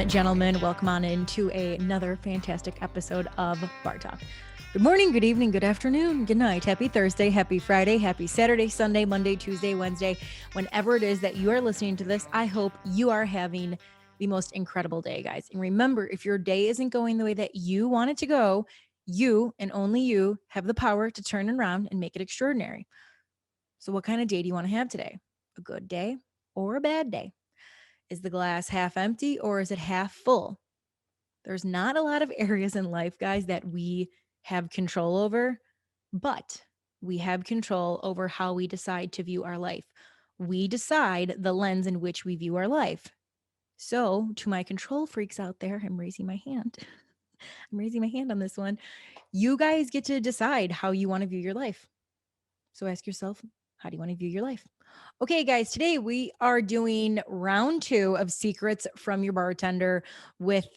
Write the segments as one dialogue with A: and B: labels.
A: and gentlemen, welcome on into another fantastic episode of Bar Talk. Good morning, good evening, good afternoon, good night. Happy Thursday, happy Friday, happy Saturday, Sunday, Monday, Tuesday, Wednesday. Whenever it is that you are listening to this, I hope you are having the most incredible day, guys. And remember, if your day isn't going the way that you want it to go, you and only you have the power to turn it around and make it extraordinary. So what kind of day do you want to have today? A good day or a bad day? Is the glass half empty or is it half full? There's not a lot of areas in life, guys, that we have control over, but we have control over how we decide to view our life. We decide the lens in which we view our life. So, to my control freaks out there, I'm raising my hand. I'm raising my hand on this one. You guys get to decide how you want to view your life. So, ask yourself, how do you want to view your life? Okay, guys, today we are doing round 2 of Secrets from Your Bartender with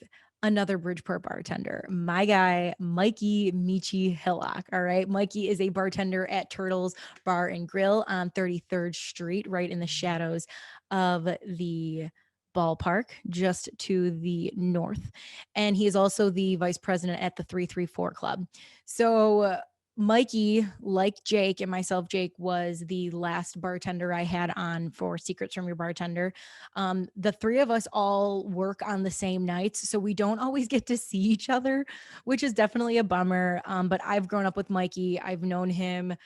A: another Bridgeport bartender, my guy, Mikey Meechy Hillock. All right. Mikey is a bartender at Turtles Bar and Grill on 33rd Street, right in the shadows of the ballpark, just to the north. And he is also the vice president at the 334 Club. So, Mikey, like Jake and myself, Jake was the last bartender I had on for Secrets from Your Bartender. The three of us all work on the same nights, so we don't always get to see each other, which is definitely a bummer. But I've grown up with Mikey. I've known him.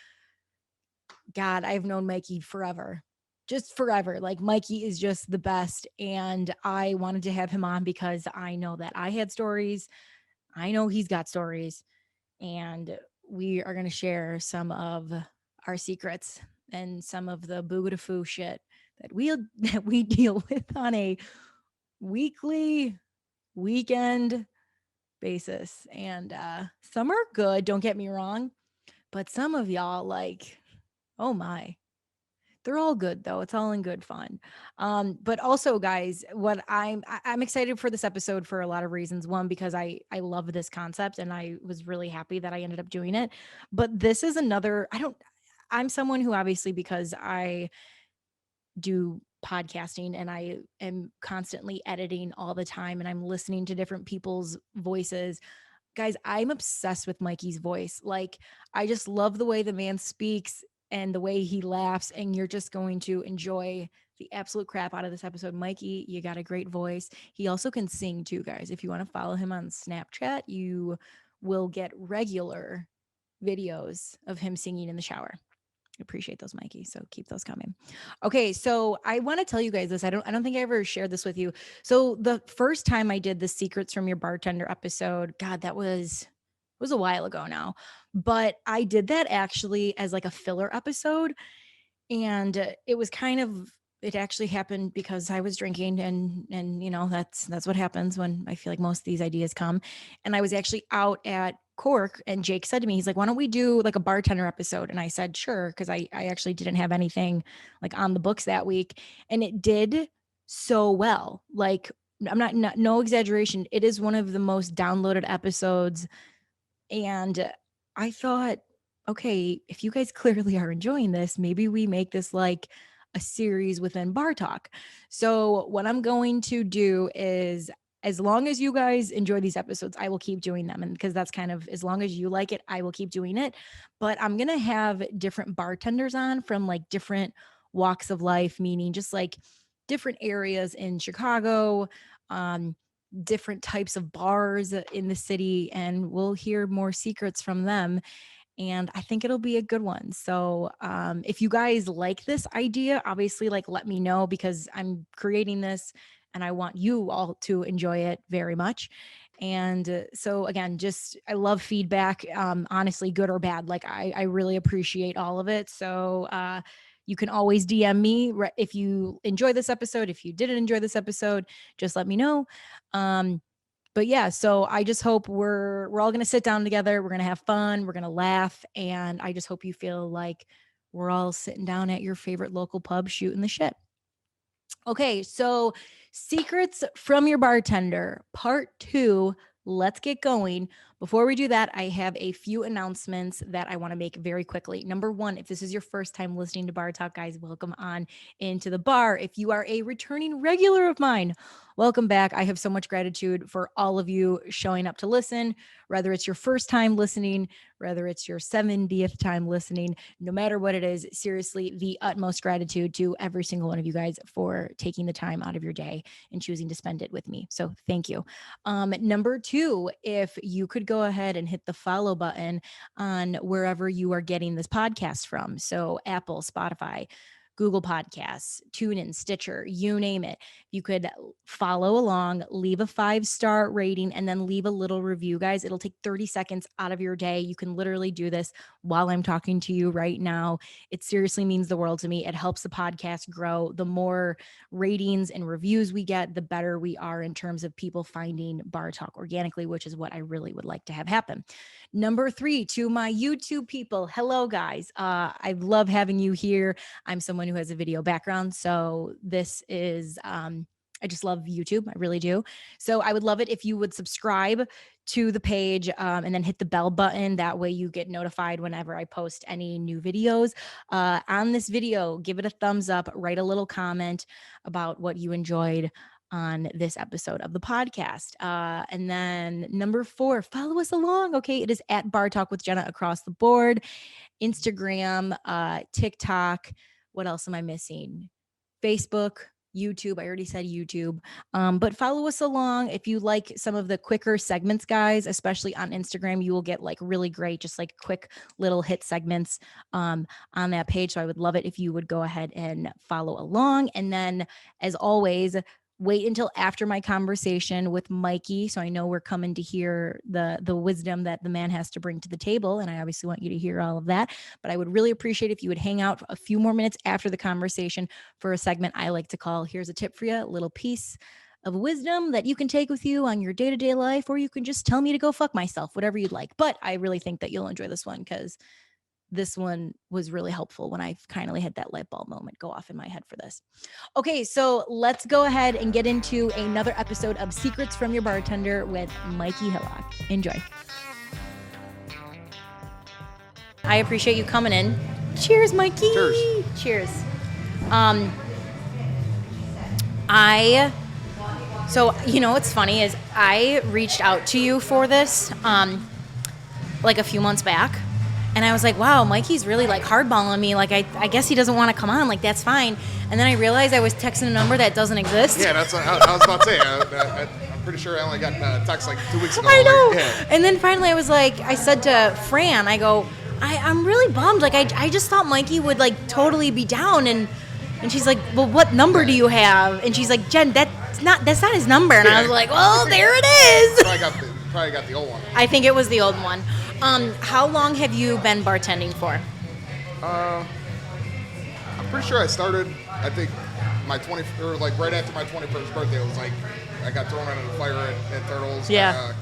A: God, I've known Mikey forever. Just forever. Like Mikey is just the best. And I wanted to have him on because I know that I had stories. I know he's got stories. And we are going to share some of our secrets and some of the boogadafoo shit that we deal with on a weekly, weekend basis. And some are good, don't get me wrong, but some of y'all like, oh my. They're all good though. It's all in good fun. But also, guys, I'm excited for this episode for a lot of reasons. One, because I love this concept and I was really happy that I ended up doing it. But this is another. I'm someone who obviously, because I do podcasting and I am constantly editing all the time and I'm listening to different people's voices. Guys, I'm obsessed with Mikey's voice. Like, I just love the way the man speaks and the way he laughs, and you're just going to enjoy the absolute crap out of this episode. Mikey, you got a great voice. He also can sing too, guys. If you want to follow him on Snapchat, you will get regular videos of him singing in the shower. Appreciate those, Mikey. So keep those coming. Okay, so I want to tell you guys this. I don't think I ever shared this with you. So the first time I did the Secrets from Your Bartender episode, God, that was a while ago now. But I did that actually as like a filler episode, and it was kind of, it actually happened because I was drinking, and you know that's what happens when I feel like most of these ideas come. And I was actually out at Cork, and Jake said to me, he's like, why don't we do like a bartender episode? And I said sure, because I actually didn't have anything like on the books that week, and it did so well. Like, I'm not no exaggeration, it is one of the most downloaded episodes. And I thought, okay, if you guys clearly are enjoying this, maybe we make this like a series within Bar Talk. So, what I'm going to do is, as long as you guys enjoy these episodes, I will keep doing them. And because that's kind of, as long as you like it, I will keep doing it. But I'm going to have different bartenders on from like different walks of life, meaning just like different areas in Chicago, different types of bars in the city, and we'll hear more secrets from them. And I think it'll be a good one. So if you guys like this idea, obviously, like, let me know, because I'm creating this and I want you all to enjoy it very much. And so again, just, I love feedback, honestly, good or bad. Like, I really appreciate all of it. So you can always DM me if you enjoy this episode. If you didn't enjoy this episode, just let me know. But yeah, so I just hope we're all going to sit down together. We're going to have fun. We're going to laugh. And I just hope you feel like we're all sitting down at your favorite local pub shooting the shit. Okay, so Secrets from Your Bartender, part 2. Let's get going. Before we do that, I have a few announcements that I want to make very quickly. Number one, if this is your first time listening to Bar Talk, guys, welcome on into the bar. If you are a returning regular of mine, welcome back. I have so much gratitude for all of you showing up to listen, whether it's your first time listening, whether it's your 70th time listening, no matter what it is, seriously, the utmost gratitude to every single one of you guys for taking the time out of your day and choosing to spend it with me. So thank you. Number two, if you could go ahead and hit the follow button on wherever you are getting this podcast from. So Apple, Spotify, Google Podcasts, TuneIn, Stitcher, you name it. You could follow along, leave a 5-star rating, and then leave a little review, guys. It'll take 30 seconds out of your day. You can literally do this while I'm talking to you right now. It seriously means the world to me. It helps the podcast grow. The more ratings and reviews we get, the better we are in terms of people finding Bar Talk organically, which is what I really would like to have happen. Number three, to my YouTube people, hello, guys. I love having you here. I'm someone who has a video background, so this is I just love YouTube. I really do. So I would love it if you would subscribe to the page and then hit the bell button. That way you get notified whenever I post any new videos. On this video, give it a thumbs up, write a little comment about what you enjoyed on this episode of the podcast. And then number 4, follow us along. Okay. It is at Bar Talk with Jenna across the board. Instagram, TikTok. What else am I missing? Facebook, YouTube. I already said YouTube. But follow us along. If you like some of the quicker segments, guys, especially on Instagram, you will get like really great, just like quick little hit segments on that page. So I would love it if you would go ahead and follow along. And then as always, wait until after my conversation with Mikey. So I know we're coming to hear the wisdom that the man has to bring to the table. And I obviously want you to hear all of that. But I would really appreciate if you would hang out a few more minutes after the conversation for a segment I like to call Here's a Tip for You, a little piece of wisdom that you can take with you on your day-to-day life, or you can just tell me to go fuck myself, whatever you'd like. But I really think that you'll enjoy this one because this one was really helpful when I kindly had that light bulb moment go off in my head for this. Okay, so let's go ahead and get into another episode of Secrets from Your Bartender with Mikey Hillock. Enjoy. I appreciate you coming in. Cheers, Mikey.
B: Cheers.
A: Cheers. So you know what's funny is I reached out to you for this like a few months back. And I was like, wow, Mikey's really like hardballing me. Like, I guess he doesn't want to come on. Like, that's fine. And then I realized I was texting a number that doesn't exist.
B: Yeah, that's what I was about to say. I'm pretty sure I only got a text like 2 weeks ago.
A: I know.
B: Like, yeah.
A: And then finally I was like, I said to Fran, I go, I'm really bummed. Like, I just thought Mikey would like totally be down. And she's like, well, what number do you have? And she's like, Jen, that's not his number. And I was like, well, there it is.
B: Probably got the old one.
A: I think it was the old one. How long have you been bartending for?
B: I'm pretty sure I started, I think, right after my 21st birthday. It was like, I got thrown into the fire at Turtles.
A: Yeah.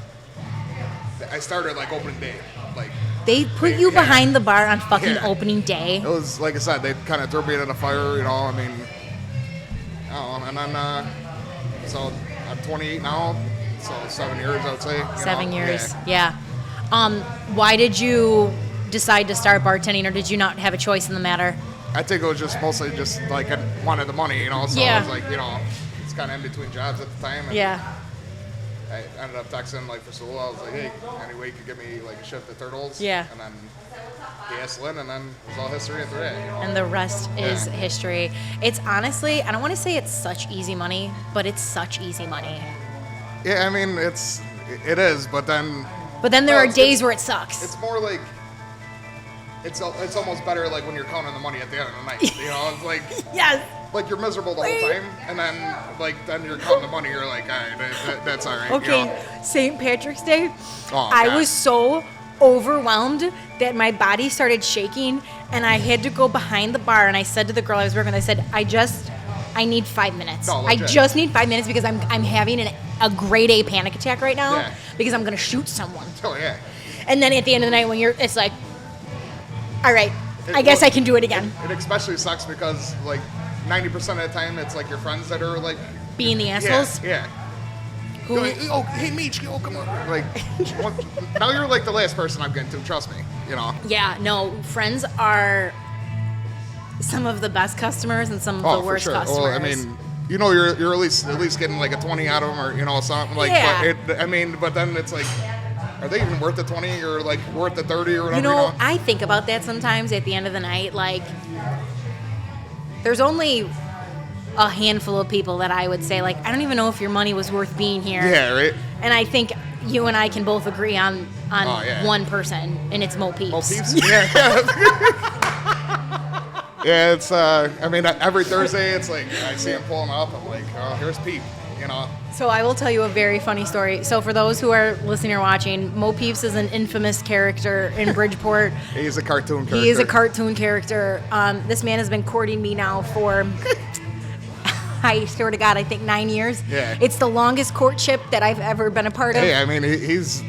B: I started like opening day. Like
A: they put you behind the bar on fucking opening day.
B: It was, like I said, they kind of threw me into the fire, you know, I mean, and then, so I'm 28 now, so 7 years, I would say.
A: 7 years, yeah. Why did you decide to start bartending, or did you not have a choice in the matter?
B: I think it was just mostly just like I wanted the money, you know, so I was like, you know, it's kind of in between jobs at the time. And I ended up texting like for school. I was like, hey, any way you could give me like a shift at Turtles?
A: Yeah.
B: And then he asked Lynn, and then it was all history after that. You know?
A: And the rest is history. It's honestly, I don't want to say it's such easy money, but it's such easy money.
B: Yeah, I mean, it is, but then...
A: But then there are days where it sucks.
B: It's more like... It's almost better like when you're counting the money at the end of the night. You know, it's like...
A: Yes.
B: Like you're miserable the whole time, and then you're counting the money, you're like, all right, that's all right.
A: Okay,
B: you know?
A: St. Patrick's Day,
B: oh,
A: I was so overwhelmed that my body started shaking, and I had to go behind the bar, and I said to the girl I was working with, I said, I need 5 minutes.
B: No,
A: I just need 5 minutes because I'm having a grade A panic attack right now because I'm gonna shoot someone.
B: Oh yeah.
A: And then at the end of the night when it's like, all right, I guess I can do it again.
B: It especially sucks because like 90% of the time it's like your friends that are like
A: being the assholes.
B: Yeah. You're like, oh, hey, Meechy, oh, come on. Like, now you're like the last person I'm getting to, trust me, you know?
A: Yeah, no, friends are some of the best customers and some of the worst customers.
B: Well, I mean, you know, you're at least getting like a 20 out of them, or, you know, something like, but then it's like, are they even worth the 20 or like worth the 30 or whatever?
A: You know, I think about that sometimes at the end of the night. Like, there's only a handful of people that I would say, like, I don't even know if your money was worth being here.
B: Yeah, right.
A: And I think you and I can both agree on one person, and it's Mo Peeps.
B: Mo Peeps? Yeah. Yeah, it's, I mean, every Thursday, it's like, I see him pulling up, I'm like, oh, here's Peep, you know.
A: So I will tell you a very funny story. So for those who are listening or watching, Mo Peeps is an infamous character in Bridgeport.
B: He's a cartoon character.
A: He is a cartoon character. This man has been courting me now for... I swear to God, I think 9 years.
B: Yeah.
A: It's the longest courtship that I've ever been a part of.
B: Hey, I mean, he's...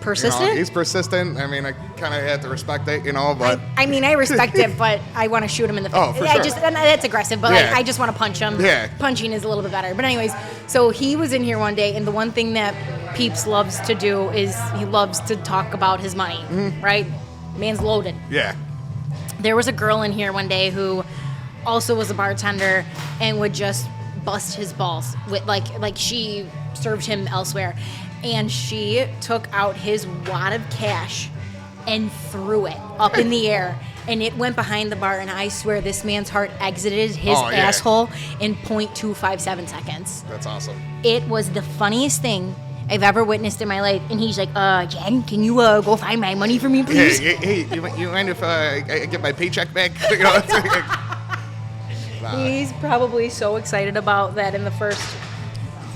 A: Persistent?
B: You know, he's persistent. I mean, I kind of have to respect it, you know, but...
A: I mean, I respect it, but I want to shoot him in the face.
B: Oh, for sure.
A: And that's aggressive, but
B: yeah.
A: I just want to punch him.
B: Yeah.
A: Punching is a little bit better. But anyways, so he was in here one day, and the one thing that Peeps loves to do is he loves to talk about his money, right? Man's loaded.
B: Yeah.
A: There was a girl in here one day who also was a bartender and would just bust his balls with like she served him elsewhere, and she took out his wad of cash and threw it up in the air, and it went behind the bar, and I swear this man's heart exited his asshole in 0.257 seconds.
B: That's awesome.
A: It was the funniest thing I've ever witnessed in my life. And he's like, Jen, can you go find my money for me, please?
B: Hey, you mind if I get my paycheck back? You know, it's like,
A: he's probably so excited about that in the first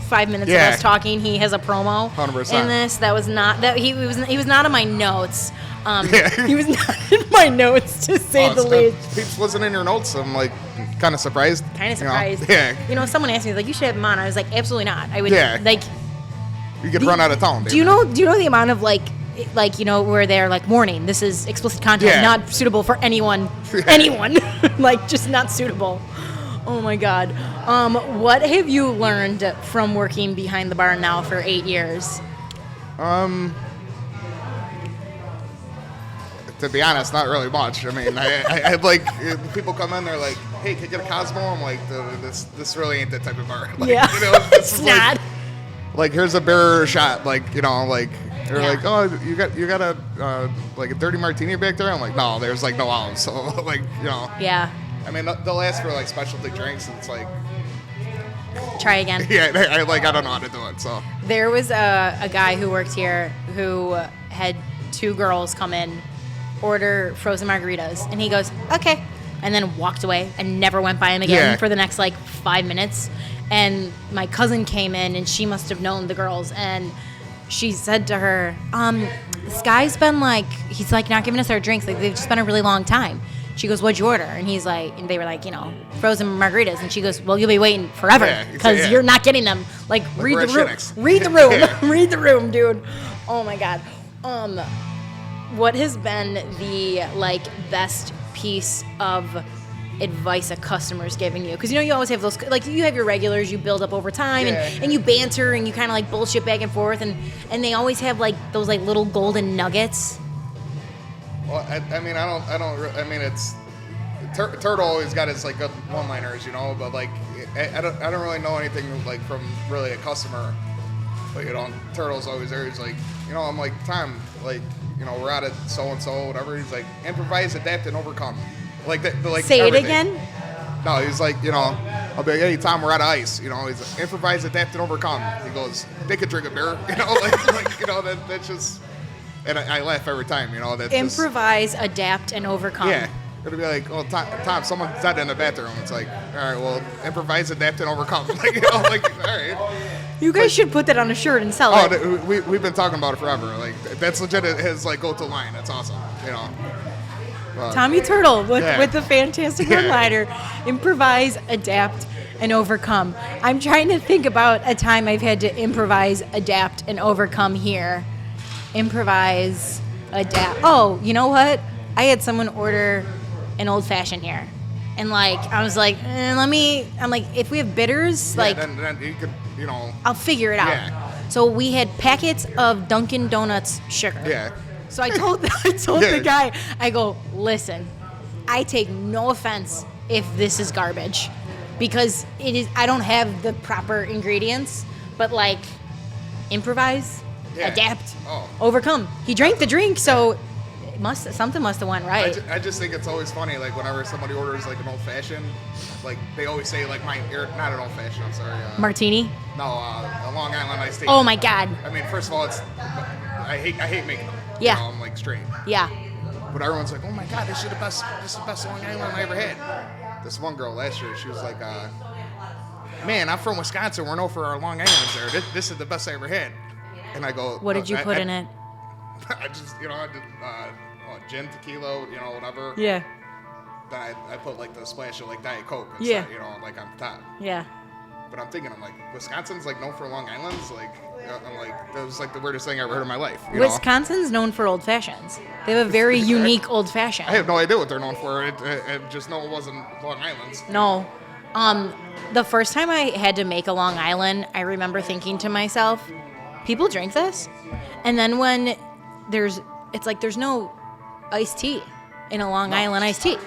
A: 5 minutes of us talking. He has a promo
B: 100%.
A: in this. That was not that he was not in my notes. He was not in my notes, to say the least.
B: Peeps wasn't in your notes. I'm like kind of surprised.
A: Kind of surprised.
B: You know? Yeah.
A: You know, someone asked me like, you should have him on. I was like, absolutely not. I would like.
B: You could run out of town.
A: Do you know the amount of like you know, where they're like, warning, this is explicit content, not suitable for anyone, like just not suitable. Oh my God. What have you learned from working behind the bar now for 8 years?
B: To be honest, not really much. I mean, I like, people come in, they're like, hey, can you get a Cosmo? I'm like, this really ain't that type of bar. Like,
A: yeah.
B: You know,
A: it's not.
B: Like, here's a beer or a shot. Like, you know, like, they're like, oh, you got a like a dirty martini back there? I'm like, no, there's like no olives. So, like, you know.
A: Yeah.
B: I mean, they'll ask for like specialty drinks, and it's like,
A: try again.
B: Yeah, I don't know how to do it. So
A: there was a guy who worked here who had 2 girls come in, order frozen margaritas, and he goes, okay, and then walked away and never went by him again for the next like 5 minutes. And my cousin came in, and she must have known the girls, and she said to her, this guy's been like, he's like not giving us our drinks, like they've just been a really long time. She goes, what'd you order? And he's like, and they were like, you know, frozen margaritas. And she goes, well, you'll be waiting forever because you're not getting them. Like read the room, read the room, read the room, dude. Oh my God. What has been the like best piece of advice a customer's giving you? Because you know you always have those, like you have your regulars you build up over time, and you banter and you kind of like bullshit back and forth, and they always have like those like little golden nuggets.
B: Well, I mean, it's Turtle always got his like good one-liners, you know, but like I don't really know anything like from really a customer, but you know, Turtle's always there. He's like, you know, I'm like, Tom, like, you know, we're out at so and so, whatever. He's like, improvise, adapt, and overcome. Like that. Like
A: say
B: everything.
A: It again.
B: No, he's like, you know, I'll be like, hey, Tom, we're out of ice. You know, he's like, improvise, adapt, and overcome. He goes, they could drink a beer. You know, like you know, that's just. And I laugh every time, you know. That's
A: improvise, adapt, and overcome.
B: Yeah. It'll be like, well, Tom, someone's dead in the bathroom. It's like, all right, well, improvise, adapt, and overcome. Like, you know, like, all right.
A: You guys should put that on a shirt and sell it.
B: We've been talking about it forever. Like, that's legit his, like, go-to line. That's awesome, you know.
A: Tommy Turtle with the fantastic one-liner. Improvise, adapt, and overcome. I'm trying to think about a time I've had to improvise, adapt, and overcome here. Improvise, adapt. Oh, you know what? I had someone order an old fashioned here, and like I was like, I'm like, if we have bitters, like
B: then you could, you know,
A: I'll figure it out. So we had packets of Dunkin' Donuts sugar.
B: Yeah.
A: So I told the guy, I go, listen, I take no offense if this is garbage, because it is. I don't have the proper ingredients, but like, improvise, adapt, overcome. He drank the drink, so something must have went right.
B: I just think it's always funny, like whenever somebody orders like an old fashioned, like they always say like not an old fashioned. I'm sorry.
A: Martini.
B: No, a Long Island iced tea.
A: Oh my God.
B: I mean, first of all, I hate making them.
A: Yeah.
B: You know, I'm like straight.
A: Yeah.
B: But everyone's like, oh my God, this is the best Long Island I ever had. This one girl last year, she was like, man, I'm from Wisconsin. We're known for our Long Islands there. This is the best I ever had. And I go,
A: what did you put in it?
B: I just, I did gin, tequila, whatever.
A: Yeah.
B: Then I put like the splash of like Diet Coke.
A: Yeah.
B: Like on top.
A: Yeah.
B: But I'm thinking, Wisconsin's like known for Long Islands. Like, I'm like, that was like the weirdest thing I ever heard in my life.
A: Wisconsin's known for old fashions. They have a very unique old fashioned.
B: I have no idea what they're known for. I just know it wasn't Long Island's.
A: No. The first time I had to make a Long Island, I remember thinking to myself, people drink this? And then when there's no iced tea in a Long Island iced tea.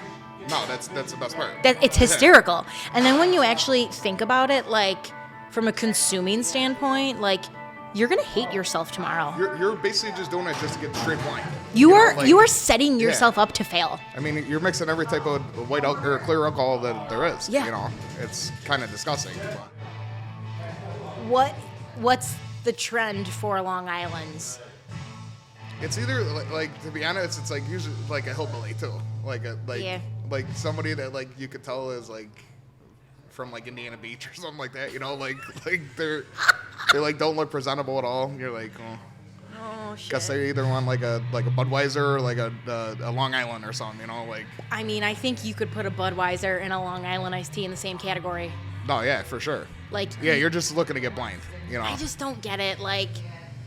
B: No, that's the best part.
A: It's hysterical. And then when you actually think about it, like from a consuming standpoint, like you're gonna hate yourself tomorrow.
B: You're basically just doing it just to get straight wine.
A: You are setting yourself up to fail.
B: I mean, you're mixing every type of white or clear alcohol that there is.
A: Yeah.
B: It's kind of disgusting.
A: What's the trend for Long Islands?
B: It's either like to be honest, it's like usually like a hillbilly too, like somebody that like you could tell is like from like Indiana Beach or something like that, like they're like don't look presentable at all. You're like, oh shit. Guess they either want like a Budweiser or like a Long Island or something, like. I
A: mean, I think you could put a Budweiser and a Long Island iced tea in the same category.
B: No, yeah, for sure.
A: Like,
B: yeah, you're just looking to get blind,
A: I just don't get it. Like,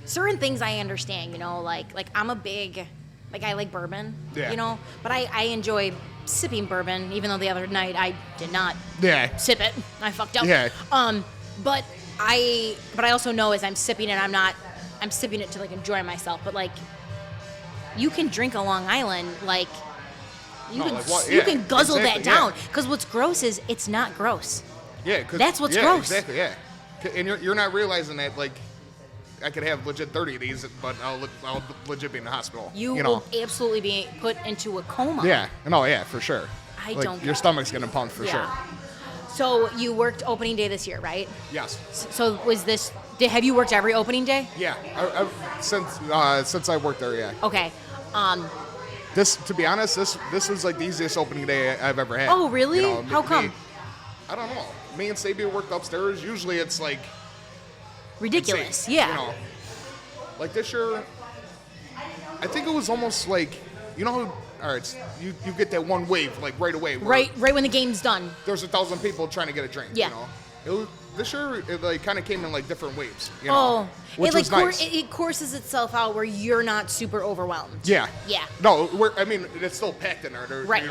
A: certain things I understand, like I'm a big, like I like bourbon, but I enjoy sipping bourbon, even though the other night I did not sip it. I fucked up.
B: Yeah.
A: But I also know as I'm sipping it, I'm sipping it to like enjoy myself. But like, you can drink a Long Island, like you can guzzle that down. Because what's gross is it's not gross.
B: Yeah.
A: That's what's gross.
B: Exactly. Yeah. And you're not realizing that like. I could have legit 30 of these, but I'll legit be in the hospital. You
A: will absolutely be put into a coma.
B: Yeah. No, yeah, for sure. Your stomach's getting pumped for sure.
A: So you worked opening day this year, right?
B: Yes.
A: So have you worked every opening day?
B: Yeah. Since I worked there, yeah.
A: Okay.
B: To be honest, this was like the easiest opening day I've ever had.
A: Oh, really? How come?
B: I don't know. Me and Sabia worked upstairs. Usually it's like
A: ridiculous.
B: Insane, like this year, I think it was almost like, all right, you get that one wave like right away.
A: Right when the game's done.
B: There's 1,000 people trying to get a drink.
A: Yeah.
B: This year it like kind of came in like different waves.
A: Which
B: was nice.
A: It courses itself out where you're not super overwhelmed.
B: Yeah.
A: Yeah.
B: No, it's still packed in there.
A: Right.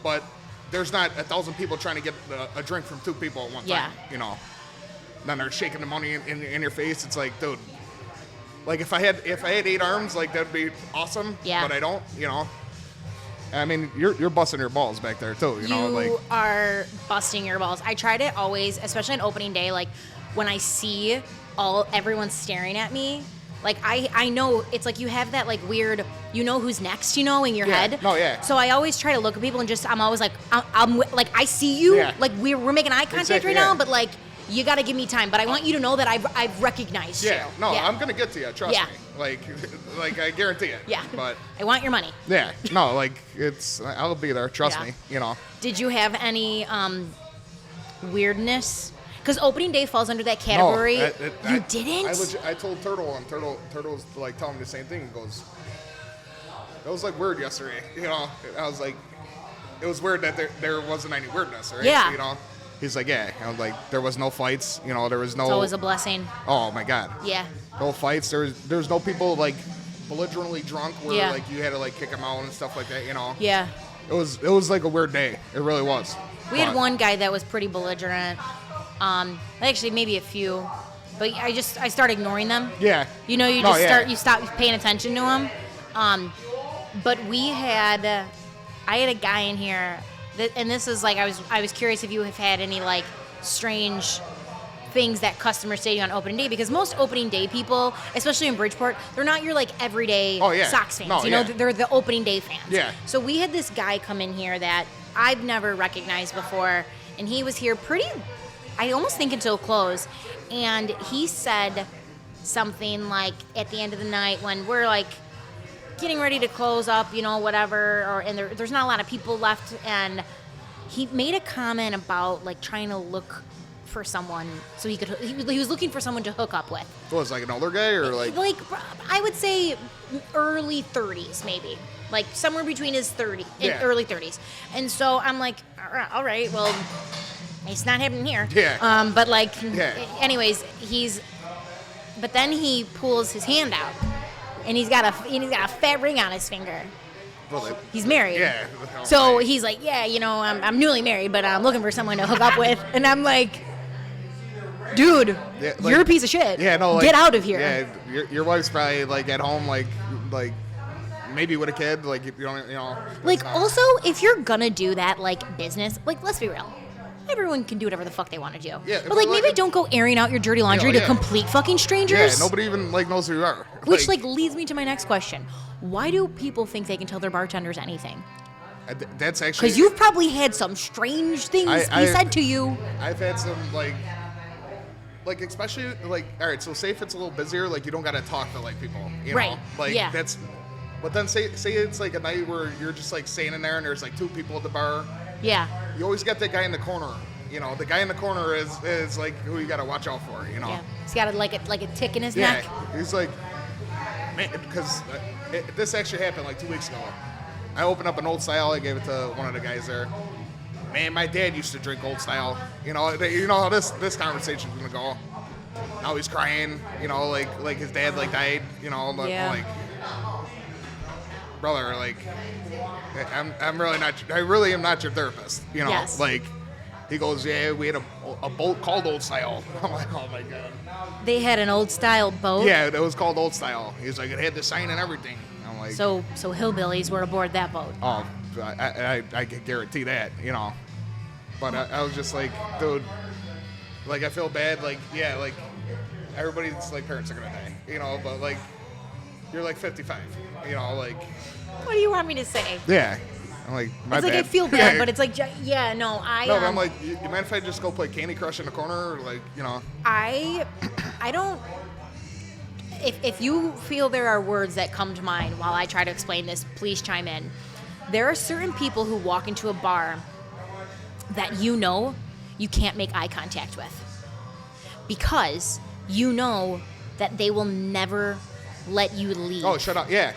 B: But there's not 1,000 people trying to get a drink from 2 people at one time. Then they're shaking the money in your face. It's like, dude, like if I had 8 arms, like that'd be awesome.
A: Yeah.
B: But I don't. I mean, you're busting your balls back there too.
A: You are busting your balls. I try to always, especially on opening day, like when I see everyone staring at me. Like I know it's like you have that like weird, who's next, in your head.
B: No, yeah.
A: So I always try to look at people and I'm always like, I'm like I see you.
B: Yeah.
A: Like we're making eye contact right now, but like. You got to give me time, but I want you to know that I've recognized you.
B: No, I'm going to get to you, trust me. Like I guarantee it.
A: Yeah.
B: But
A: I want your money.
B: Yeah. No, like I'll be there, trust me,
A: Did you have any weirdness? Because opening day falls under that category.
B: No,
A: you didn't?
B: I told Turtle, and Turtle's like telling me the same thing. He goes, that was like weird yesterday, I was like, it was weird that there wasn't any weirdness, right?
A: Yeah.
B: He's like, yeah. I was like, there was no fights. There was no.
A: It's always a blessing.
B: Oh my God.
A: Yeah.
B: No fights. There's no people like belligerently drunk where like you had to like kick them out and stuff like that.
A: Yeah.
B: It was like a weird day. It really was.
A: We had one guy that was pretty belligerent. Actually, maybe a few. but I start ignoring them.
B: Yeah.
A: You know, you stop paying attention to them. But I had a guy in here, and this is like, I was curious if you have had any like strange things that customers say to you on opening day, because most opening day people, especially in Bridgeport, they're not your like everyday Sox fans.
B: No,
A: they're the opening day fans.
B: Yeah.
A: So we had this guy come in here that I've never recognized before, and he was here I almost think until close, and he said something like at the end of the night when we're like getting ready to close up, whatever, and there's not a lot of people left, and he made a comment about like trying to look for someone so he was looking for someone to hook up with.
B: What was like an older guy or like
A: I would say early 30s maybe, like somewhere between his 30s and early 30s. And so I'm like, all right, well, it's not happening here.
B: Yeah.
A: But like, anyways, but then he pulls his hand out, and he's got a fat ring on his finger.
B: Well,
A: he's married.
B: Yeah.
A: So he's like, I'm newly married, but I'm looking for someone to hook up with. And I'm like, dude, you're a piece of shit.
B: Yeah, no,
A: get out of here.
B: Yeah, your wife's probably like at home, like maybe with a kid, like
A: Like also, if you're gonna do that, like business, like let's be real. Everyone can do whatever the fuck they want to do.
B: Yeah,
A: but like maybe don't go airing out your dirty laundry to complete fucking strangers.
B: Yeah, nobody even like knows who you are.
A: Which like leads me to my next question. Why do people think they can tell their bartenders anything?
B: That's actually
A: because you've probably had some strange things he said to you.
B: I've had some like especially like, all right, so say if it's a little busier, like you don't gotta talk to like people,
A: right?
B: Like that's. But then say it's like a night where you're just like standing there and there's like two people at the bar.
A: Yeah.
B: You always got that guy in the corner. The guy in the corner is like who you got to watch out for.
A: Yeah. He's got like a tick in his neck.
B: Yeah. He's like, man, because this actually happened like 2 weeks ago. I opened up an Old Style. I gave it to one of the guys there. Man, my dad used to drink Old Style. You know how this conversation's gonna go. Now he's crying. Like his dad like died. Like. Brother, like, I'm really not. I really am not your therapist.
A: Yes.
B: Like, he goes, yeah, we had a boat called Old Style. I'm like, oh my god.
A: They had an Old Style boat.
B: Yeah, it was called Old Style. He's like, it had the sign and everything. I'm like,
A: so hillbillies were aboard that boat.
B: Oh, I can guarantee that. But I was just like, dude, like I feel bad. Like, yeah, like everybody's like parents are gonna die. But like. You're like 55, like.
A: What do you want me to say?
B: Yeah, I'm like, my
A: it's
B: bad.
A: like I feel bad, but it's like, no,
B: No, but I'm like, you mind if I just go play Candy Crush in the corner, or like,
A: I don't. If you feel there are words that come to mind while I try to explain this, please chime in. There are certain people who walk into a bar that you can't make eye contact with, because that they will never let you leave.
B: Oh, shut up. Yeah.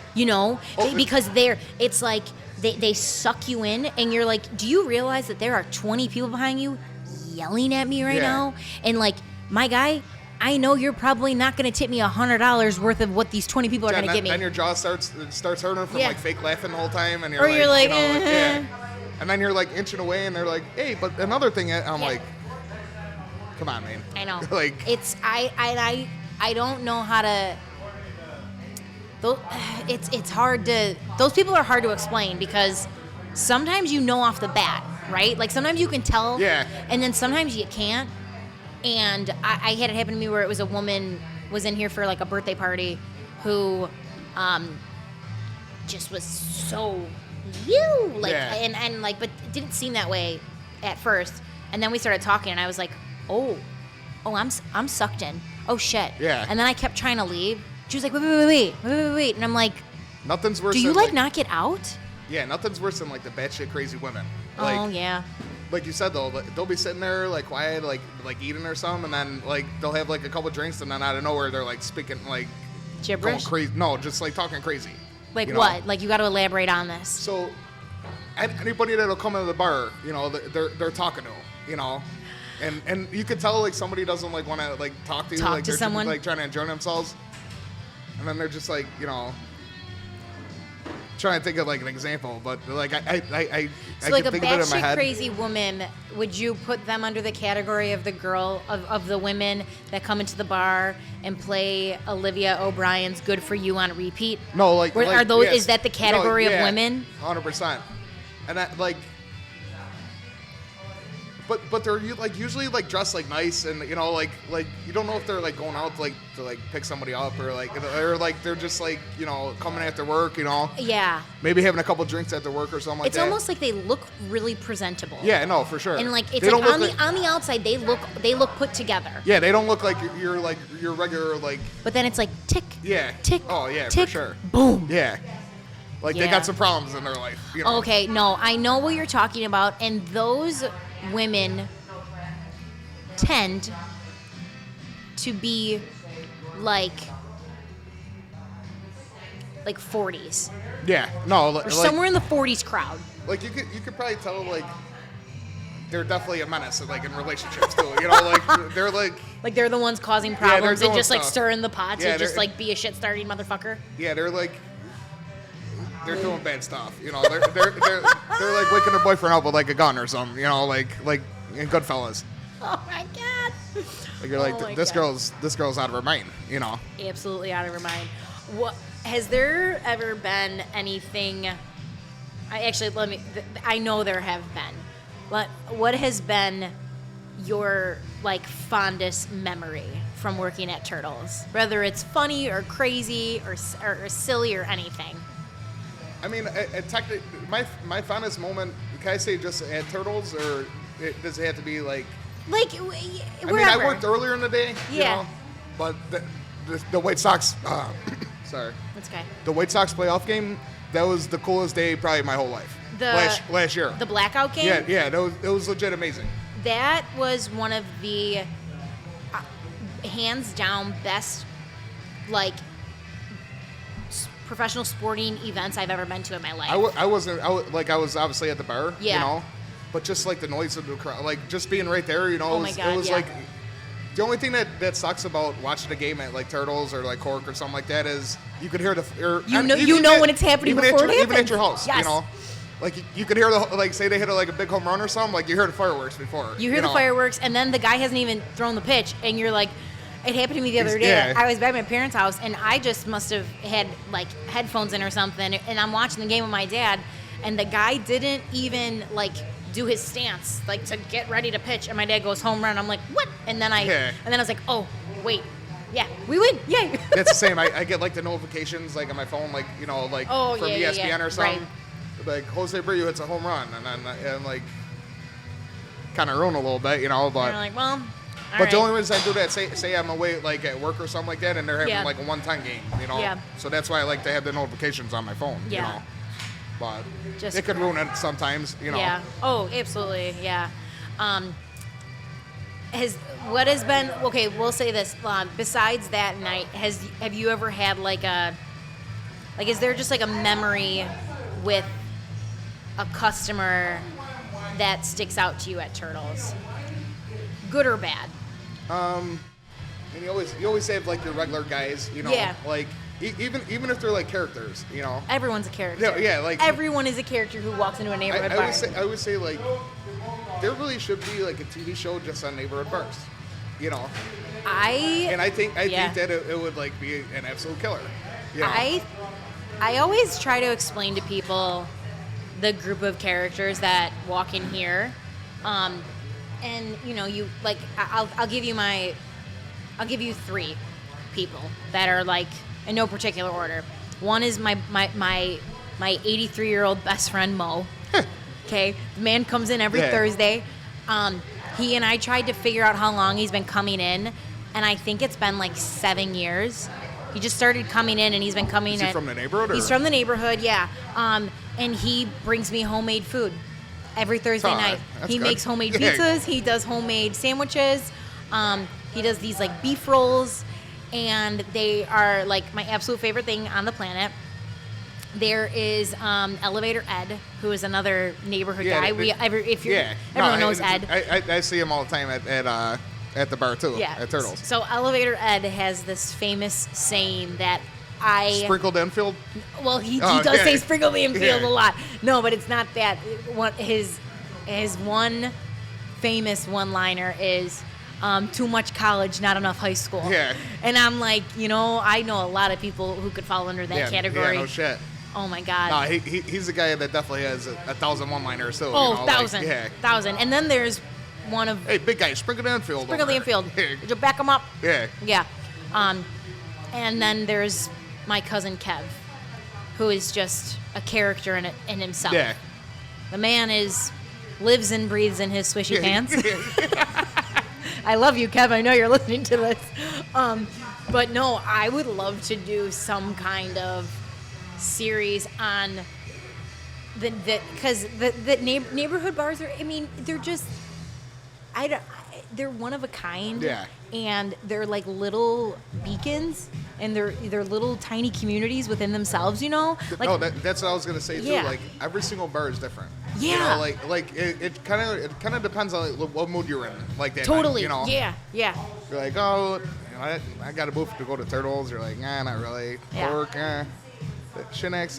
A: Because it's like they suck you in, and you're like, do you realize that there are 20 people behind you yelling at me right now? And like, my guy, I know you're probably not going to tip me $100 worth of what these 20 people are going to give me.
B: Then your jaw starts hurting from like fake laughing the whole time, and
A: you're like,
B: yeah. And then you're like inching away, and they're like, hey, but another thing, I'm like, come on, man.
A: I know.
B: Like,
A: it's I don't know how to. It's hard to. Those people are hard to explain, because sometimes off the bat, right? Like sometimes you can tell, and then sometimes you can't. And I had it happen to me where it was a woman was in here for like a birthday party, who, just was so and like, but it didn't seem that way at first. And then we started talking, and I was like, oh, I'm sucked in. Oh shit.
B: Yeah.
A: And then I kept trying to leave. She was like, wait. And I'm like,
B: nothing's worse.
A: Do you like not get out?
B: Yeah, nothing's worse than like the batshit crazy women.
A: Like, yeah.
B: Like you said though, they'll be sitting there like quiet, like eating or something, and then like they'll have like a couple drinks, and then out of nowhere they're like speaking like
A: gibberish.
B: Crazy. No, just like talking crazy.
A: Like what? Like you got to elaborate on this.
B: So, anybody that'll come into the bar, they're talking to, and you could tell like somebody doesn't like want to like talk to you, like
A: to
B: they're
A: someone,
B: like trying to enjoy themselves. And then they're just like, trying to think of like an example, but like I
A: so like
B: can think of it in my
A: batshit
B: head.
A: crazy woman, would you put them under the category of the girl of the women that come into the bar and play Olivia O'Brien's "Good for You" on repeat?
B: No, like
A: are those?
B: yes.
A: Is that the category of women?
B: 100%. And that like. But they're like usually like dressed like nice, and you know like you don't know if they're like going out to pick somebody up, or like they're just like, you know, coming after work, you know.
A: Yeah.
B: Maybe having a couple drinks after work or something like that.
A: It's almost like they look really presentable.
B: Yeah, no, for sure.
A: And like it's like on the outside they look put together.
B: Yeah, they don't look like you're like your regular like.
A: But then it's like tick.
B: Yeah.
A: Tick.
B: Oh yeah,
A: tick,
B: for sure.
A: Boom.
B: Yeah. Like they got some problems in their life. You know?
A: Okay, no, I know what you're talking about, and those women tend to be like 40s.
B: Yeah, no,
A: or somewhere in the 40s crowd.
B: Like you could probably tell like they're definitely a menace like in relationships too. You know, like they're like
A: they're the ones causing problems and just
B: stuff.
A: like stirring the pot
B: Yeah,
A: to just like be a shit starting motherfucker.
B: Yeah, they're doing bad stuff. You know, they're like waking their boyfriend up with like a gun or something. You know, like in Goodfellas.
A: Oh my god!
B: Like you're like this girl's out of her mind. You know.
A: Absolutely out of her mind. What has there ever been anything? I know there have been. But what has been your like fondest memory from working at Turtles? Whether it's funny or crazy or silly or anything.
B: I mean, technically, my fondest moment. Can I say just at Turtles, or does it have to be like?
A: Like
B: wherever.
A: I mean,
B: I worked earlier in the day.
A: Yeah.
B: You know, but the White Sox. Sorry.
A: That's okay.
B: The White Sox playoff game. That was the coolest day probably my whole life. Last year.
A: The blackout game.
B: Yeah. It was legit amazing.
A: That was one of the hands down best like professional sporting events I've ever been to in my life.
B: I was obviously at the bar.
A: Yeah.
B: You know, but just like the noise of the crowd, like just being right there, you know,
A: oh my God,
B: it was
A: yeah.
B: like the only thing that sucks about watching a game at like Turtles or like Cork or something like that is you could hear
A: when it's happening before it happens.
B: Even at your house,
A: yes.
B: You know, like you could hear say they hit a big home run or something, like you hear the fireworks before.
A: You hear the fireworks, and then the guy hasn't even thrown the pitch, and you're like. It happened to me the other day.
B: Yeah.
A: I was at my parents' house, and I just must have had like headphones in or something, and I'm watching the game with my dad, and the guy didn't even like do his stance like to get ready to pitch, and my dad goes home run. I'm like, what? And then I was like, oh wait, yeah, we win, yay.
B: That's the same. I get like the notifications like on my phone, like you know, like from ESPN or something, like Jose Brillo hits a home run, and like kind of ruin a little bit, you know, but.
A: And you're like, well.
B: But the only reason I do that, say I'm away like at work or something like that, and they're having like a one-time game, you know. Yeah. So that's why I like to have the notifications on my phone, you know. But it could ruin it sometimes, you know.
A: Yeah. Oh, absolutely. Yeah. We'll say this. Besides that night, have you ever had is there just like a memory with a customer that sticks out to you at Turtles? Good or bad?
B: And you always have like your regular guys, you know, like even if they're like characters, you know.
A: Everyone's a character.
B: Yeah, like
A: everyone is a character who walks into a neighborhood bar.
B: I would say like there really should be like a TV show just on neighborhood bars, you know. I think that it would like be an absolute killer. You know?
A: I always try to explain to people the group of characters that walk in here. And you know, you like I'll give you three people that are like in no particular order. One is my 83-year-old best friend Mo. Okay, the man comes in every Thursday. He and I tried to figure out how long he's been coming in, and I think it's been like 7 years. He just started coming in, and he's been coming in.
B: Is he from the neighborhood?
A: He's from the neighborhood, yeah. And he brings me homemade food. Every Thursday night. He makes homemade pizzas. He does homemade sandwiches. He does these like beef rolls, and they are like my absolute favorite thing on the planet. There is Elevator Ed, who is another neighborhood guy. Everyone knows Ed.
B: I see him all the time at the bar too. Yeah. At Turtles.
A: So Elevator Ed has this famous saying that
B: Sprinkled infield?
A: Well, he does say sprinkled infield a lot. No, but it's not that. His one famous one-liner is too much college, not enough high school.
B: Yeah.
A: And I'm like, I know a lot of people who could fall under that category.
B: Yeah, no shit.
A: Oh my God.
B: No, he's the guy that definitely has 1,000 one-liners too.
A: Oh, 1,000. 1,000. And then there's one of...
B: Hey, big guy, sprinkle the infield.
A: Sprinkle the infield. Would you back him up?
B: Yeah.
A: Yeah. And then there's my cousin Kev, who is just a character in himself.
B: Yeah.
A: The man lives and breathes in his swishy pants. I love you, Kev. I know you're listening to this. But no, I would love to do some kind of series on because the neighborhood bars are. I mean, they're just. They're one of a kind.
B: Yeah.
A: And they're like little beacons, and they're little tiny communities within themselves. Like,
B: no, that's what I was gonna say too.
A: Yeah.
B: Like every single bar is different.
A: Yeah.
B: Like it kind of depends on like, what mood you're in. Like that
A: totally.
B: night,
A: Yeah. Yeah.
B: You're like, I got to move to go to Turtles. You're like, nah, not really.
A: Yeah.
B: Work, Shinnex,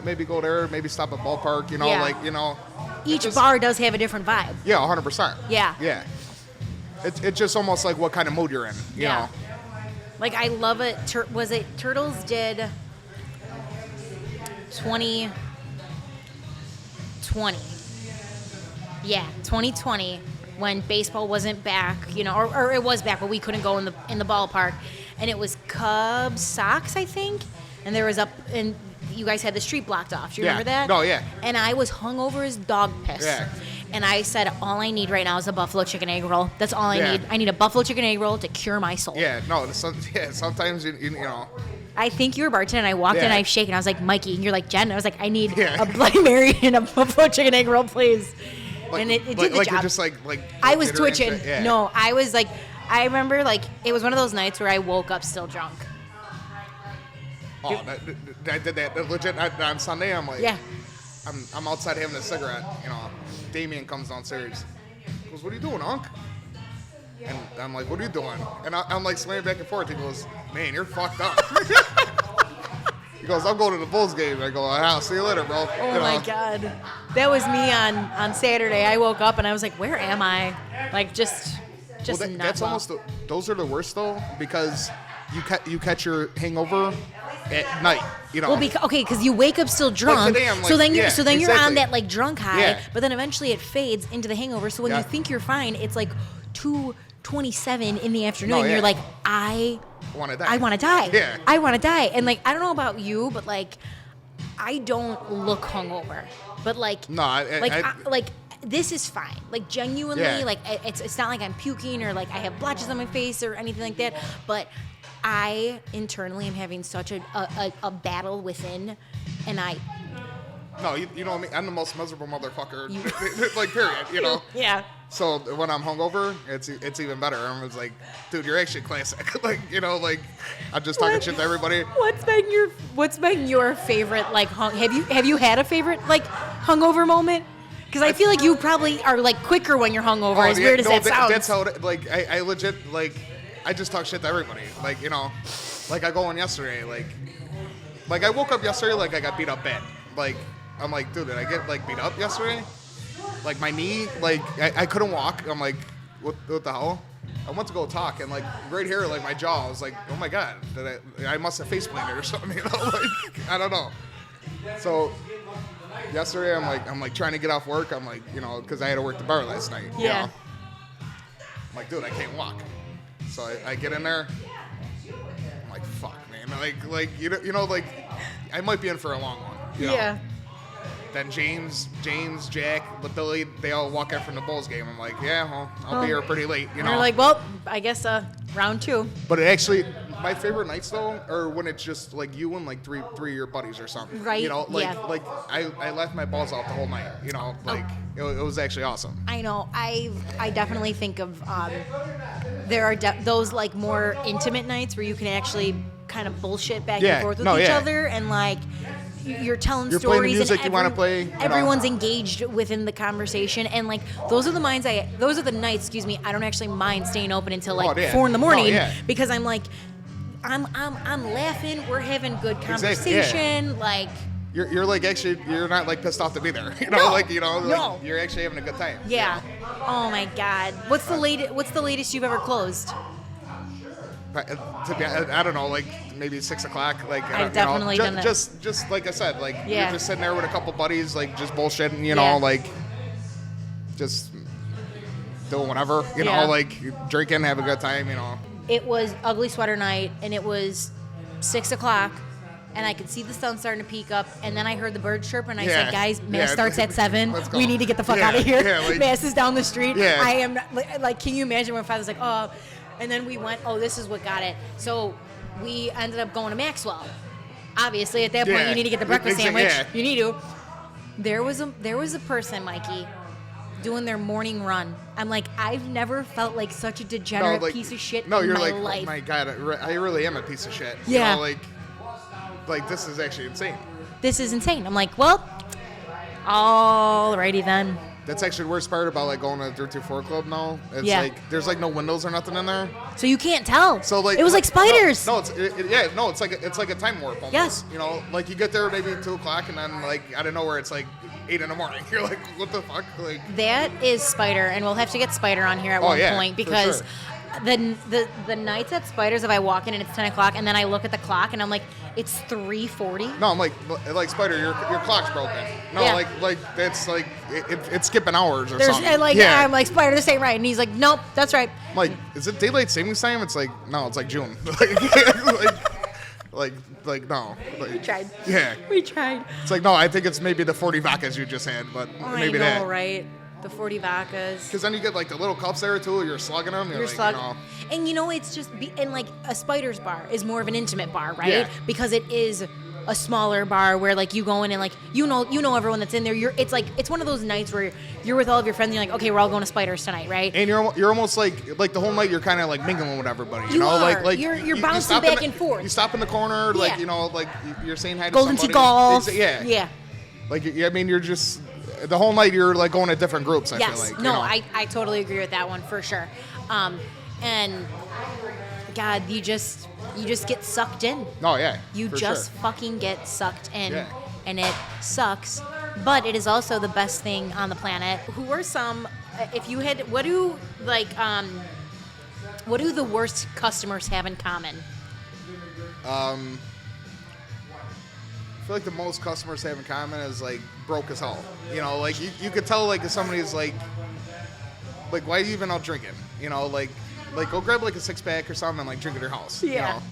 B: maybe go there, maybe stop at ballpark.
A: Yeah. Each bar does have a different vibe.
B: Yeah, 100%.
A: Yeah.
B: Yeah. It's just almost like what kind of mood you're in, you know.
A: Like, I love it. Was it Turtles did 2020? Yeah, 2020 when baseball wasn't back, or it was back, but we couldn't go in the ballpark, and it was Cubs Sox, I think, and there was and you guys had the street blocked off. Do you remember that?
B: No, yeah.
A: And I was hungover as dog piss.
B: Yeah.
A: And I said, all I need right now is a buffalo chicken egg roll. That's all I need. I need a buffalo chicken egg roll to cure my soul.
B: Yeah, no, sometimes, you know.
A: I think you were bartending, and I walked in, I shaken. I was like, Mikey, and you're like, Jen. I was like, I need
B: a
A: Bloody Mary and a buffalo chicken egg roll, please. And it did the job.
B: You're just like
A: I was twitching. Yeah. No, I was like, I remember it was one of those nights where I woke up still drunk.
B: Oh, I did that legit on Sunday. I'm like,
A: yeah.
B: I'm outside having a cigarette. Damien comes downstairs. He goes, "What are you doing, Unc?" And I'm like, "What are you doing?" And I'm like swaying back and forth. He goes, "Man, you're fucked up." He goes, "I'm going to the Bulls game." I go, "I'll see you later, bro."
A: Oh my God, that was me on Saturday. I woke up and I was like, "Where am I?" Like just not.
B: That's almost those are the worst though, because you catch your hangover at night,
A: Well, because you wake up still drunk, so then you're on that like drunk high, but then eventually it fades into the hangover. So when you think you're fine, it's like 2:27 in the afternoon. And you're like, I want to die.
B: Yeah.
A: I want to die. And like, I don't know about you, but like, I don't look hungover. But like,
B: no,
A: this is fine. Like genuinely, like it's not like I'm puking or like I have blotches on my face or anything like that. But I internally am having such a battle within, and I.
B: No, you know what I mean? I'm the most miserable motherfucker, like, period,
A: Yeah.
B: So when I'm hungover, it's even better. I'm just like, dude, you're actually classic. like, I'm just talking shit to everybody.
A: What's been your favorite, like, have you had a favorite, like, hungover moment? Because I feel like you probably are, like, quicker when you're hungover, weird as that sounds.
B: That's how, I legit, like, I just talk shit to everybody. Like, like I go in yesterday, like I woke up yesterday, like I got beat up bad. Like, I'm like, dude, did I get like beat up yesterday? Like my knee, like I couldn't walk. I'm like, what the hell? I went to go talk, and like right here, like my jaw, I was like, oh my God, I must have face planted or something, like I don't know. So yesterday, I'm like trying to get off work. I'm like, because I had to work the bar last night.
A: Yeah.
B: I'm like, dude, I can't walk. So I get in there. I'm like, fuck, man. Like like I might be in for a long one.
A: Yeah.
B: Then James, Jack, Billy, they all walk in from the Bulls game. I'm like, yeah, well, I'll be here pretty late.
A: They're like, well, I guess round 2.
B: But it actually, my favorite nights though are when it's just like you and like three of your buddies or something.
A: Right.
B: Like I left my balls out the whole night. It was actually awesome.
A: I know. I definitely think of there are those like more intimate nights where you can actually kind of bullshit back and forth with each other, and like you're telling
B: you're
A: stories
B: playing the music
A: and
B: you want to play.
A: Everyone's engaged within the conversation, and like those are the nights. I don't actually mind staying open until like 4 in the morning because I'm like, I'm laughing. We're having good conversation. Like
B: you're like actually you're not like pissed off to be there. You know,
A: no,
B: like you know, like
A: no.
B: you're actually having a good time.
A: Yeah.
B: You know?
A: Oh my God. What's the latest you've ever closed?
B: I don't know, like maybe 6 o'clock. Like
A: I've definitely done that.
B: Just like I said, like you're just sitting there with a couple buddies, like just bullshitting, you know,
A: Yeah.
B: like just doing whatever, you know, like drinking, have a good time, you know.
A: It was ugly sweater night, and it was 6 o'clock, and I could see the sun starting to peak up, and then I heard the birds chirp, and I said, guys, mass starts at 7. We need to get the fuck out of here. Yeah, like, mass is down the street. Yeah. I am, like, can you imagine when Father's like, oh, and then we went, oh, this is what got it. So we ended up going to Maxwell. Obviously, at that point, you need to get the breakfast sandwich. Yeah. You need to. There was a person, Mikey, doing their morning run. I'm like, I've never felt like such a degenerate piece of shit in my life.
B: Oh my God, I really am a piece of shit.
A: Yeah.
B: You know, like this is actually insane.
A: This is insane. I'm like, well, alrighty then.
B: That's actually the worst part about like going to the 324 club now. It's like there's like no windows or nothing in there,
A: so you can't tell.
B: So like
A: it was like spiders.
B: It's like a time warp almost.
A: Yes.
B: You know, like you get there maybe 2 o'clock and then like I don't know where it's like 8 in the morning. You're like, what the fuck? Like
A: that is Spider, and we'll have to get Spider on here at one point because.
B: Sure.
A: The nights at Spiders, if I walk in and it's 10 o'clock, and then I look at the clock and I'm like, it's 3:40.
B: No, I'm like Spider, your clock's broken. No, like that's like it's skipping hours or something.
A: And I'm like, Spider, this ain't right, and he's like, nope, that's right.
B: I'm like, is it daylight savings time? It's like, no, it's like June. like no. Like,
A: we tried.
B: Yeah,
A: we tried.
B: It's like no, I think it's maybe the 40 vodkas you just had, but maybe
A: I know, right? The 40 vodkas.
B: Because then you get like the little cups there too. You're slugging them. You're like, slugging. You know.
A: And you know, it's just and like a Spider's bar is more of an intimate bar, right?
B: Yeah.
A: Because it is a smaller bar where like you go in and like you know everyone that's in there. It's one of those nights where you're with all of your friends and you're like, okay, we're all going to Spiders tonight, right?
B: And you're almost like the whole night you're kind of like mingling with everybody. You know,
A: are.
B: like
A: you're bouncing back and forth.
B: You stop in the corner, like you know, like you're saying hi to
A: Golden
B: somebody.
A: Golf.
B: Yeah.
A: Yeah.
B: Like I mean, you're just. The whole night you're like going to different groups. I feel like.
A: No, I totally agree with that one for sure. And God, you just get sucked in.
B: Oh yeah.
A: You just fucking get sucked in, and it sucks. But it is also the best thing on the planet. Who are some? If you had, what do the worst customers have in common?
B: I feel like the most customers have in common is like broke as hell. You know, like you could tell like if somebody's like why are you even out drinking? You know, like go grab like a 6-pack or something and like drink at your house.
A: Yeah.
B: You know?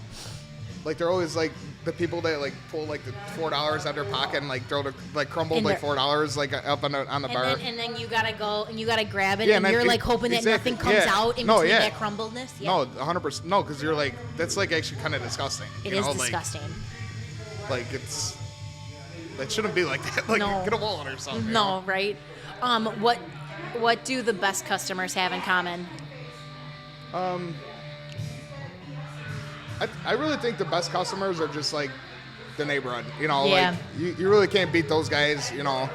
B: Like they're always like the people that like pull like the $4 out of their pocket and like throw the like crumbled like $4 like up on the bar.
A: And then you gotta go and you gotta grab it and you're like hoping that nothing comes out in between that crumbledness. Yeah.
B: No, 100%. No, because you're like that's like actually kind of disgusting.
A: It is disgusting.
B: Like it's. That shouldn't be like that. Like, get a wallet or something.
A: No, right? What do the best customers have in common?
B: I really think the best customers are just like the neighborhood. You know, like you really can't beat those guys. You know,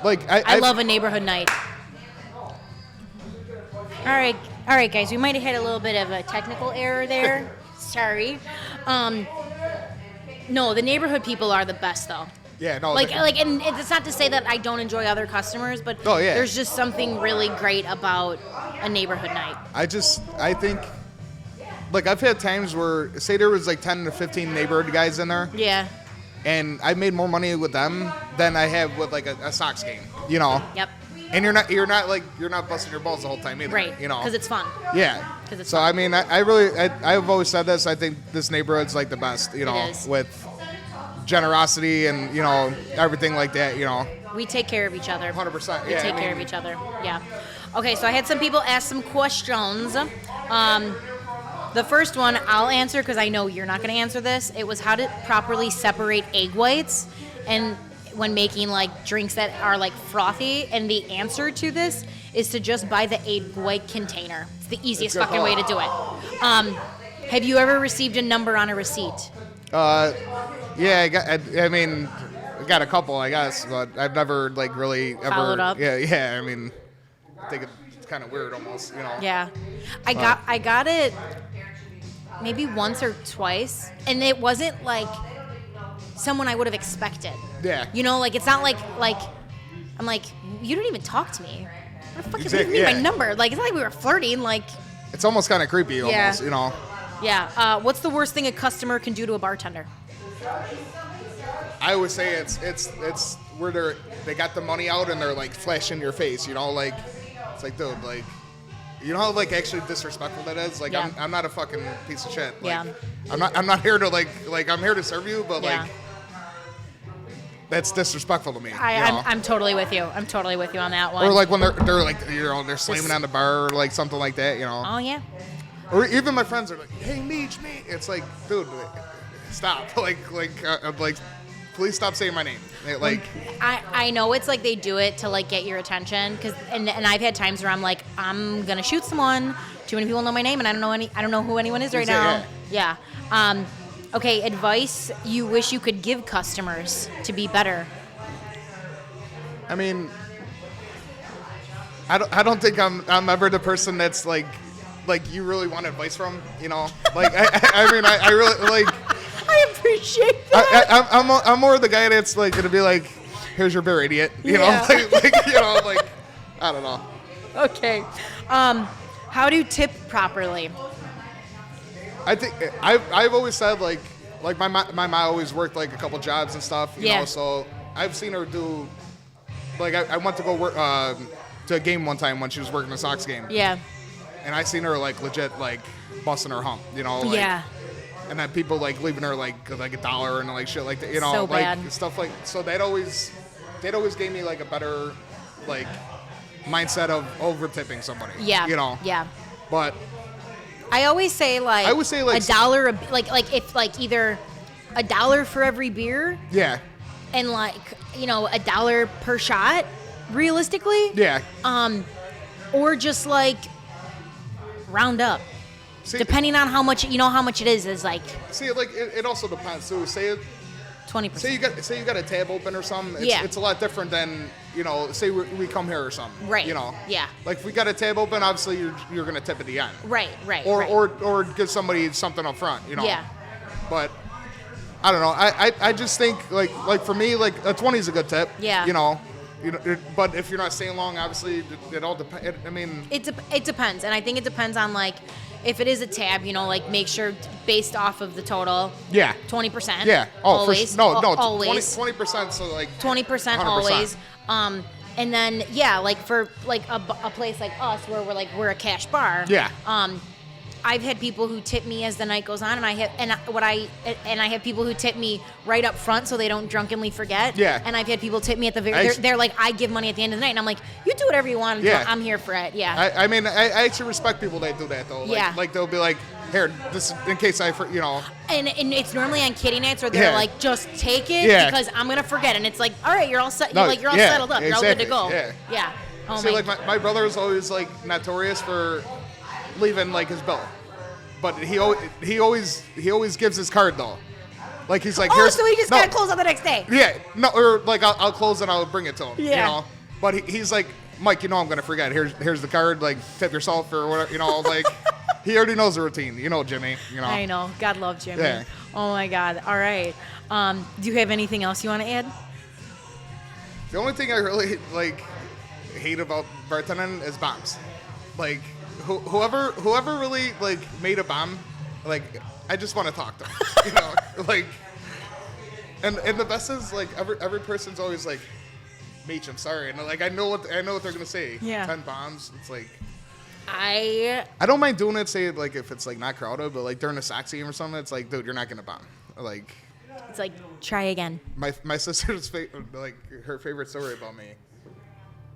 B: like I
A: love a neighborhood night. All right, guys. We might have had a little bit of a technical error there. Sorry. No, the neighborhood people are the best though.
B: Yeah, no.
A: And it's not to say that I don't enjoy other customers, but there's just something really great about a neighborhood night. I
B: think, like I've had times where, say there was like 10 to 15 neighborhood guys in there.
A: Yeah.
B: And I made more money with them than I have with like a Sox game, you know?
A: Yep.
B: And you're not busting your balls the whole time either.
A: Right.
B: You know?
A: Because it's fun.
B: Yeah. So, fun. I mean, I've always said this. I think this neighborhood's like the best, you know, with generosity and, you know, everything like that, you know.
A: We take care of each other.
B: 100%.
A: We take care of each other. Yeah. Okay, so I had some people ask some questions. The first one I'll answer because I know you're not going to answer this. It was how to properly separate egg whites and when making like drinks that are like frothy, and the answer to this is to just buy the egg white container. It's the easiest fucking way to do it. Have you ever received a number on a receipt?
B: Yeah, I got a couple, I guess, but I've never like really ever
A: followed up.
B: Yeah. I mean, I think it's kind of weird almost, you know.
A: Yeah, I got it. maybe once or twice, and it wasn't like someone I would have expected.
B: Yeah.
A: You know, like it's not like I'm like, you don't even talk to me. What the fuck is
B: Exactly,
A: my number? Like it's not like we were flirting. Like
B: it's almost kind of creepy, almost. You know.
A: Yeah. What's the worst thing a customer can do to a bartender?
B: I always say it's where they got the money out and they're like flashing your face. You know, like it's like, dude, like. You know how like actually disrespectful that is? Like I'm not a fucking piece of shit. Like, I'm not here to like I'm here to serve you, but like that's disrespectful to me.
A: I'm totally with you. I'm totally with you on that one.
B: Or like when they're like they're slamming on the bar or like something like that, you know.
A: Oh yeah.
B: Or even my friends are like, hey Meechy. It's like, dude, stop. like please stop saying my name. Like
A: I know it's like they do it to like get your attention and I've had times where I'm like, I'm gonna shoot someone. Too many people know my name and I don't know who anyone is right now. Yeah. Okay, advice you wish you could give customers to be better.
B: I mean, I don't think I'm ever the person that's like you really want advice from, you know? Like I mean I really like
A: I appreciate that.
B: I'm more the guy that's like gonna be like, here's your beer, idiot. You know, like you know, like I don't know.
A: Okay, how do you tip properly?
B: I think I've always said like my mom always worked like a couple jobs and stuff. You know, so I've seen her do. Like I went to go work to a game one time when she was working a Sox game.
A: Yeah.
B: And I seen her like legit like busting her hump. You know. Like,
A: yeah.
B: And then people like leaving her like $1 and like shit like that, you know,
A: so
B: like
A: bad.
B: Stuff like so they'd always gave me like a better like mindset of over tipping somebody.
A: Yeah.
B: You know.
A: Yeah.
B: But
A: I always say like $1 like if like either $1 for every beer.
B: Yeah.
A: And like, you know, $1 per shot, realistically.
B: Yeah.
A: Or just like round up. See, depending on how much it is like.
B: See, like it also depends too. Say
A: 20%.
B: Say you got a tab open or something. It's a lot different than say we come here or something.
A: Right.
B: You know.
A: Yeah.
B: Like if we got a tab open, obviously you're gonna tip at the end.
A: Right.
B: Or give somebody something up front. You know.
A: Yeah.
B: But I don't know. I just think like for me like a 20 is a good tip.
A: Yeah.
B: You know. But if you're not staying long, obviously it all depends. I mean.
A: It depends, and I think it depends on like. If it is a tab, like make sure based off of the total.
B: Yeah.
A: 20%.
B: Yeah. Oh,
A: always.
B: Always. 20%. So like.
A: 20% always. And then like for like a place like us where we're a cash bar.
B: Yeah.
A: I've had people who tip me as the night goes on, and I have people who tip me right up front so they don't drunkenly forget.
B: Yeah.
A: And I've had people tip me at the very. They're like, I give money at the end of the night, and I'm like, you do whatever you want.
B: Yeah.
A: I'm here for it. Yeah.
B: I mean, I actually respect people that do that though. Like,
A: yeah.
B: Like they'll be like, here, this in case And
A: it's normally on kiddie nights where they're like, just take it because I'm gonna forget, and it's like, all right, you're all set. You're all settled up. You're all good to go.
B: Yeah.
A: Yeah. Oh
B: See, like my brother is always like notorious for leaving like his bill, but he always gives his card though. Like he's like,
A: so he just gotta close on the next day.
B: Yeah, no, or like I'll close and I'll bring it to him.
A: Yeah.
B: You know, but he's like, Mike, I'm gonna forget. Here's the card. Like tip yourself or whatever. Like he already knows the routine. Jimmy.
A: I know. God love Jimmy.
B: Yeah.
A: Oh my God. All right. Do you have anything else you want to add?
B: The only thing I really hate about bartending is bombs. Like whoever really made a bomb, I just want to talk to them. And the best is every person's always like, Meechy, I'm sorry, and I know what they're gonna say.
A: Yeah.
B: 10 bombs. It's like
A: I
B: don't mind doing it. Say if it's not crowded, but during a Sox game or something, it's like, dude, you're not gonna bomb.
A: It's like, try again.
B: My sister's her favorite story about me.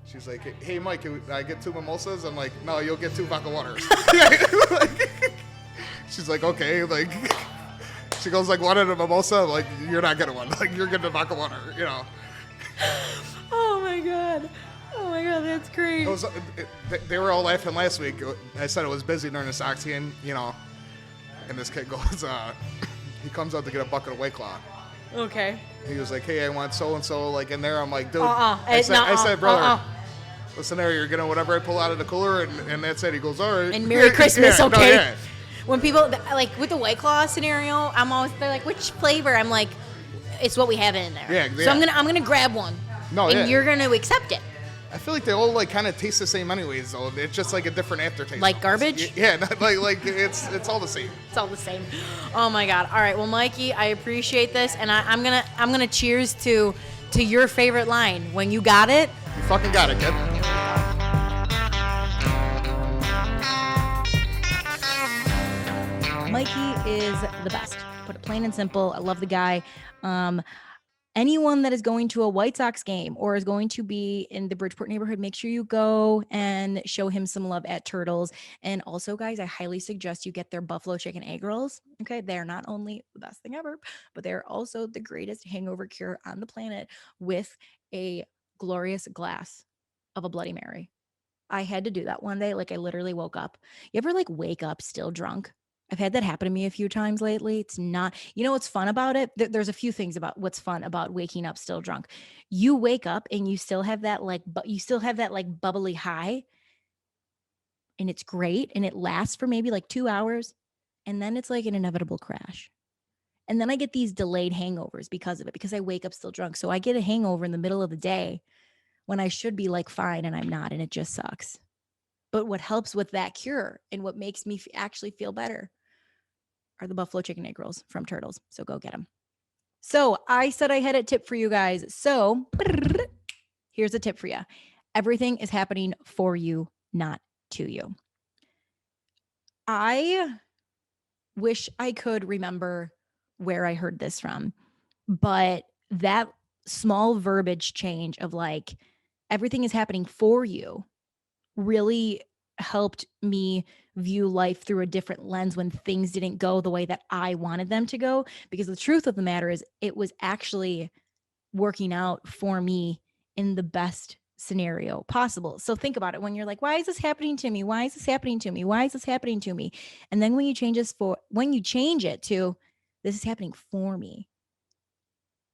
B: She's like, hey, Mike, can I get 2 mimosas? I'm like, no, you'll get 2 vodka waters. She's like, okay. She goes, one at a mimosa. I'm like, you're not getting one. You're getting a vodka water,
A: Oh, my God. Oh, my God, that's great.
B: They were all laughing last week. I said it was busy during the Sox game, and this kid goes, he comes out to get a bucket of White Claw.
A: Okay.
B: He was like, hey, I want so-and-so, in there. I'm like, dude.
A: I
B: said, brother, listen there, you're getting whatever I pull out of the cooler, and that's it. He goes, all right.
A: And Merry Christmas, okay?
B: No, yeah.
C: when people, like, with the White Claw scenario, they're like, which flavor? I'm like, it's what we have in there.
B: Yeah.
C: So I'm gonna grab one.
B: No,
C: and you're gonna accept it.
B: I feel like they all like kind of taste the same anyways, though. It's just like a different aftertaste.
C: Like garbage?
B: Yeah, like it's all the same.
C: It's all the same. Oh my God. All right. Well, Mikey, I appreciate this, and I'm gonna cheers to your favorite line. When you got it.
B: You fucking got it, kid.
A: Mikey is the best. Put it plain and simple. I love the guy. Anyone that is going to a White Sox game or is going to be in the Bridgeport neighborhood, make sure you go and show him some love at Turtles. And also, guys, I highly suggest you get their buffalo chicken egg rolls. Okay, they're not only the best thing ever, but they're also the greatest hangover cure on the planet with a glorious glass of a Bloody Mary. I had to do that one day. Like, I literally woke up. You ever like wake up still drunk? I've had that happen to me a few times lately. It's not, what's fun about it? There's a few things about what's fun about waking up still drunk. You wake up and you still have that like bubbly high, and it's great, and it lasts for maybe like 2 hours, and then it's like an inevitable crash. And then I get these delayed hangovers because of it, because I wake up still drunk. So I get a hangover in the middle of the day when I should be like fine, and I'm not, and it just sucks. But what helps with that cure and what makes me actually feel better are the buffalo chicken egg rolls from Turtles. So go get them. So I said I had a tip for you guys. So here's a tip for you. Everything is happening for you, not to you. I wish I could remember where I heard this from, but that small verbiage change of like, everything is happening for you really helped me view life through a different lens when things didn't go the way that I wanted them to go. Because the truth of the matter is, it was actually working out for me in the best scenario possible. So think about it. When you're like, why is this happening to me? Why is this happening to me? Why is this happening to me? And then when you change it to, this is happening for me.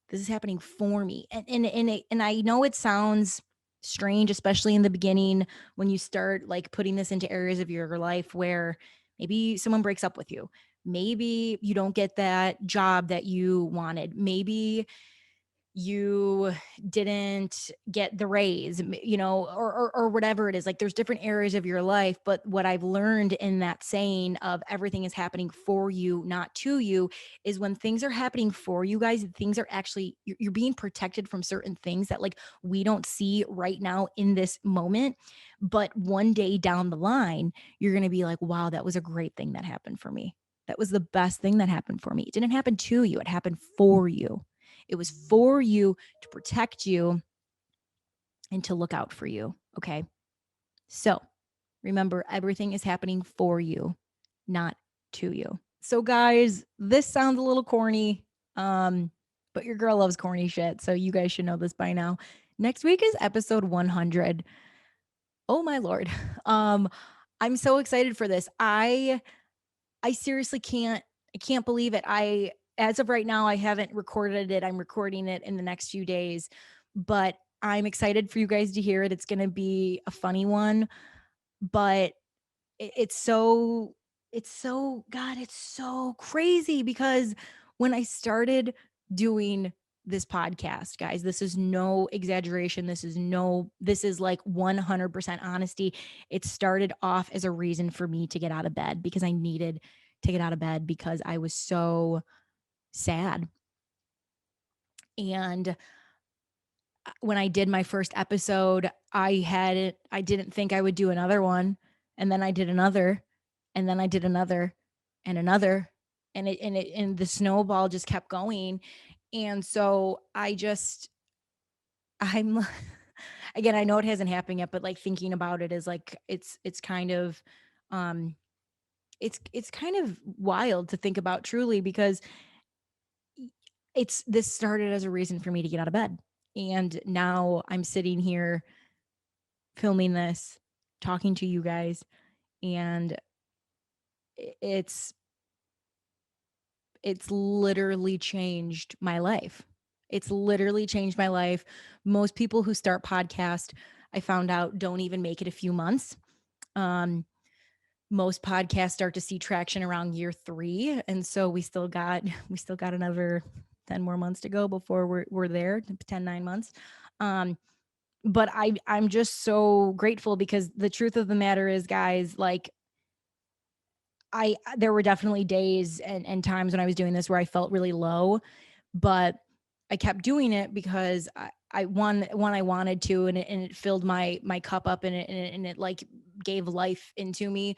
A: This is happening for me. And I know it sounds strange, especially in the beginning, when you start like putting this into areas of your life where maybe someone breaks up with you. Maybe you don't get that job that you wanted. Maybe you didn't get the raise, or whatever it is. Like, there's different areas of your life. But what I've learned in that saying of everything is happening for you, not to you, is when things are happening for you guys, things are actually, you're being protected from certain things that like we don't see right now in this moment. But one day down the line, you're going to be like, wow, that was a great thing that happened for me. That was the best thing that happened for me. It didn't happen to you. It happened for you. It was for you, to protect you, and to look out for you. Okay. So remember, everything is happening for you, not to you. So guys, this sounds a little corny, but your girl loves corny shit. So you guys should know this by now. Next week is episode 100. Oh my Lord. I'm so excited for this. I seriously can't believe it. As of right now, I haven't recorded it. I'm recording it in the next few days, but I'm excited for you guys to hear it. It's going to be a funny one, but it's so crazy, because when I started doing this podcast, guys, this is no exaggeration. This is like 100% honesty. It started off as a reason for me to get out of bed, because I needed to get out of bed because I was so sad. And when I did my first episode, I didn't think I would do another one. And then I did another, and then I did another and another. And the snowball just kept going. And so I'm again, I know it hasn't happened yet, but like thinking about it is like, it's kind of, it's kind of wild to think about, truly, because this started as a reason for me to get out of bed. And now I'm sitting here filming this, talking to you guys, and it's literally changed my life. It's literally changed my life. Most people who start podcast, I found out, don't even make it a few months. most podcasts start to see traction around year 3. And so we still got another 10 more months to go before we're there, 9 months. But I'm just so grateful, because the truth of the matter is, guys, like, there were definitely days and times when I was doing this where I felt really low, but I kept doing it because I wanted to, and it filled my cup up, and it like gave life into me.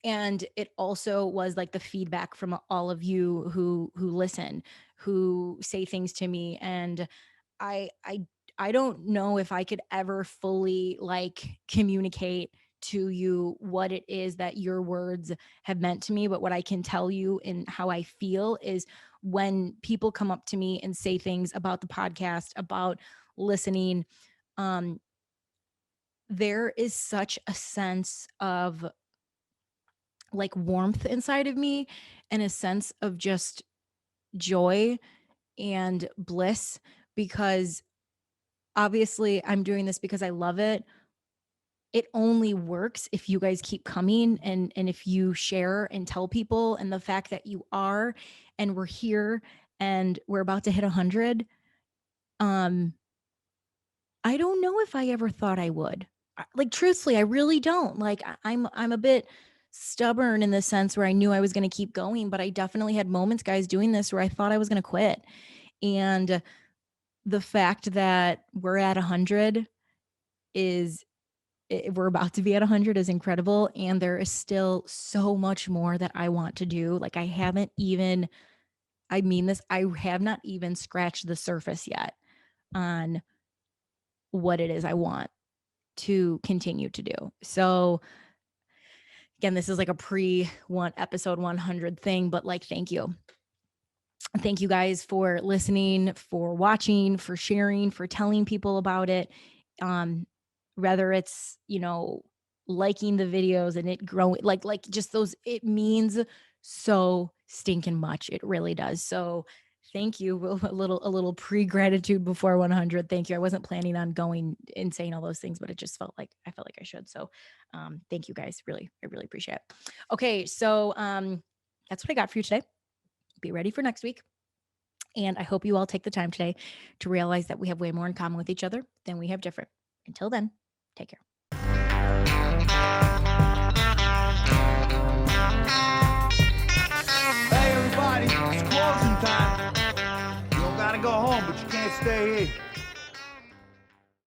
A: And it also was like the feedback from all of you who listen, who say things to me. And I don't know if I could ever fully like communicate to you what it is that your words have meant to me. But what I can tell you and how I feel is, when people come up to me and say things about the podcast, about listening, there is such a sense of like warmth inside of me, and a sense of just joy and bliss, because obviously I'm doing this because I love it. It only works if you guys keep coming, and if you share and tell people. And the fact that you are, and we're here, and we're about to hit 100. I don't know if I ever thought I would. Like, truthfully, I really don't. Like, I'm a bit stubborn in the sense where I knew I was going to keep going, but I definitely had moments, guys, doing this where I thought I was going to quit. And the fact that we're at 100 we're about to be at 100 is incredible. And there is still so much more that I want to do. Like, I have not even scratched the surface yet on what it is I want to continue to do. So again, this is like a episode 100 thing, but like, thank you. Thank you guys for listening, for watching, for sharing, for telling people about it. Whether it's, liking the videos and it growing, like just those, it means so stinking much. It really does. So thank you. A little pre-gratitude before 100. Thank you. I wasn't planning on going and saying all those things, but it just felt like I should. So thank you guys. I really appreciate it. Okay. So that's what I got for you today. Be ready for next week. And I hope you all take the time today to realize that we have way more in common with each other than we have different. Until then, take care.
D: Hey everybody, it's closing time. You don't gotta go home, but you can't stay here.